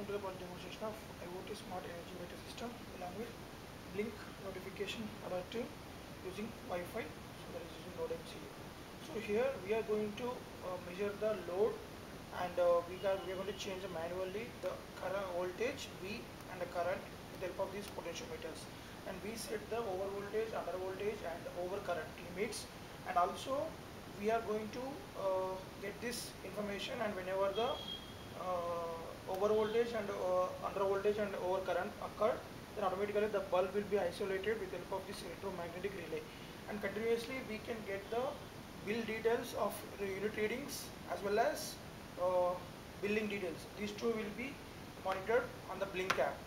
welcome to the project demonstration of IoT Smart Energy Meter System along with Blink notification alerting using Wi-Fi. So that is using Node MCU. So here we are going to measure the load, and we are going to change manually the current voltage V and the current with the help of these potentiometers. And we set the over voltage, under voltage, and over current limits. And also we are going to get this information, and whenever the over voltage and under voltage and over current occur, then automatically the bulb will be isolated with the help of this electromagnetic relay, and continuously we can get the bill details of the unit readings as well as uh, billing details. These two will be monitored on the Blink app.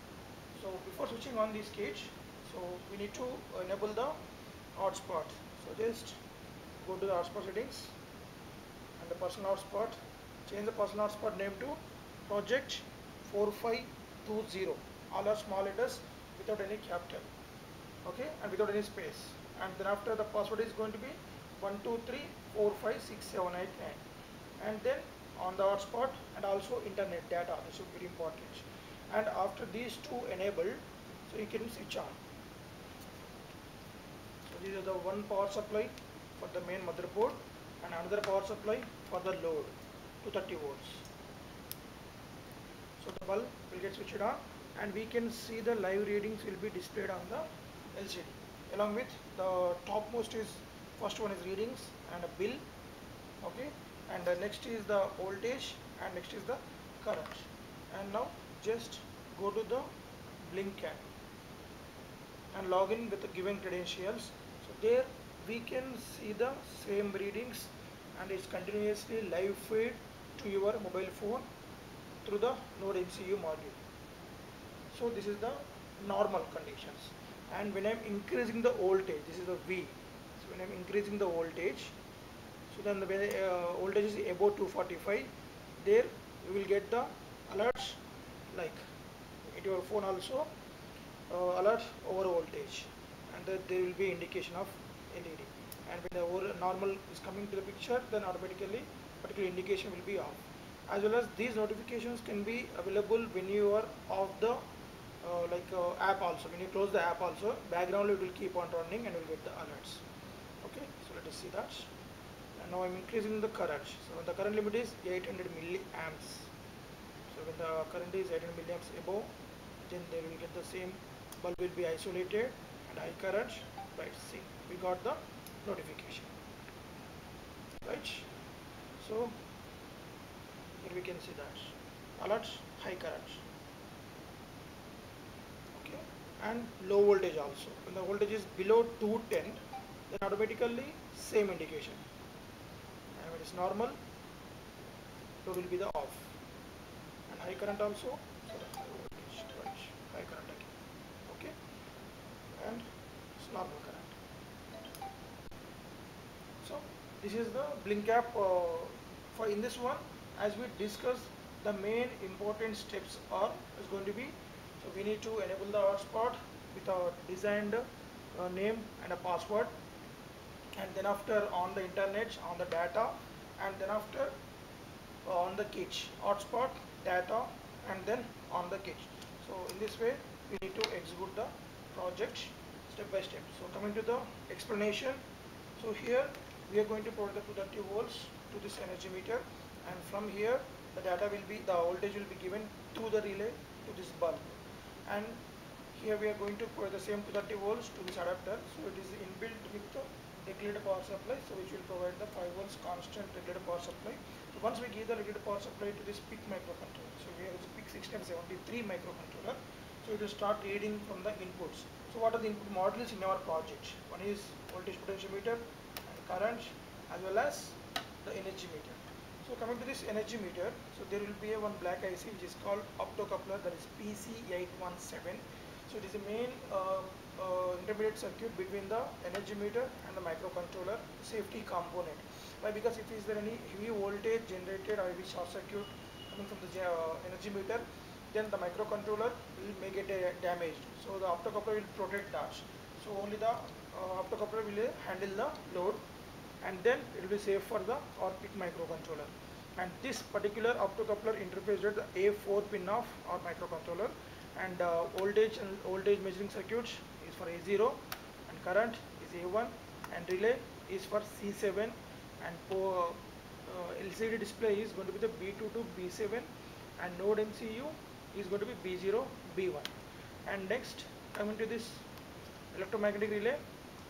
So before switching on this cage, so we need to enable the hotspot. So just go to the hotspot settings and the personal hotspot, change the personal hotspot name to project 4520, all are small letters without any capital, okay, and without any space. And then after, the password is going to be 123456789, and then on the hotspot and also internet data, this is very important. And after these two enabled, so you can switch on. So these are the one power supply for the main motherboard and another power supply for the load, 230 volts. So the bulb will get switched on, and we can see the live readings will be displayed on the LCD. Along with the topmost is, first one is readings and a bill, okay, and the next is the voltage, and next is the current. And now just go to the Blink app and log in with the given credentials. So there we can see the same readings, and it's continuously live feed to your mobile phone through the Node MCU module. So this is the normal conditions. And when I'm increasing the voltage, this is the V. So when I'm increasing the voltage, so then the voltage is above 245, there you will get the alerts, like at your phone also alert over voltage, and there will be indication of LED. And when the over normal is coming to the picture, then automatically particular indication will be off. As well as these notifications can be available when you are off the app also. When you close the app also, background it will keep on running and you will get the alerts. Okay, so let us see that. And now I'm increasing the current. So the current limit is 800 milliamps. So when the current is 800 milliamps above, then they will get the same bulb will be isolated and high current. Right, see, we got the notification. Right, so here we can see that alert, high current, okay, and low voltage also. When the voltage is below 210, then automatically same indication, and when it's normal, it will be the off. And high current also, so the high voltage, right, high current again, okay, and it's normal current. So this is the Blink app. For in this one, as we discussed, the main important steps are is going to be, so we need to enable the hotspot with our designed name and a password, and then after on the internet, on the data, and then after on the kit, hotspot, data, and then on the kit. So in this way we need to execute the project step by step. So coming to the explanation, so here we are going to provide the 230 volts to this energy meter, and from here the data will be, the voltage will be given through the relay to this bulb. And here we are going to provide the same 230 volts to this adapter. So it is inbuilt with the regulated power supply, so which will provide the 5 volts constant regulated power supply. So once we give the regulated power supply to this PIC microcontroller, so we have this PIC 1673 microcontroller, so it will start reading from the inputs. So what are the input modules in our project? One is voltage potentiometer and current, as well as the energy meter. So coming to this energy meter, so there will be a one black IC which is called optocoupler, that is PC817. So it is the main intermediate circuit between the energy meter and the microcontroller safety component. Why? Because if is there any heavy voltage generated or heavy short circuit coming from the energy meter, then the microcontroller will may get damaged. So the optocoupler will protect that. So only the optocoupler will handle the load, and then it will be safe for the or PIC microcontroller. and this particular optocoupler interfaces with the A4 pin of our microcontroller, and voltage measuring circuits is for A0, and current is A1, and relay is for C7, and LCD display is going to be the B2 to B7, and node MCU is going to be B0, B1. And next, coming to this electromagnetic relay,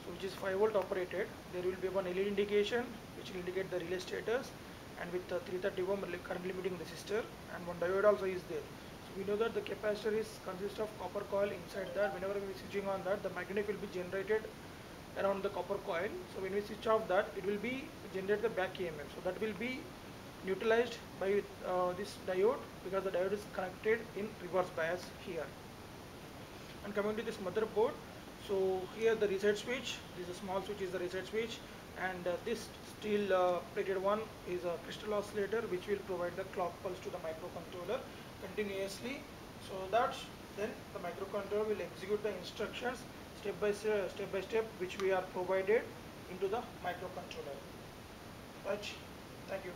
so which is 5 volt operated, there will be one LED indication which will indicate the relay status, and with the 330 ohm current limiting resistor, and one diode also is there. So we know that the capacitor is consists of copper coil inside that. Whenever we are switching on that, the magnet will be generated around the copper coil. So when we switch off that, it will be generate the back EMF. So that will be neutralized by this diode, because the diode is connected in reverse bias here. And coming to this motherboard, so here the reset switch, this is a small switch is the reset switch, and this steel plated one is a crystal oscillator which will provide the clock pulse to the microcontroller continuously, so that then the microcontroller will execute the instructions step by step which we are provided into the microcontroller. Right, thank you.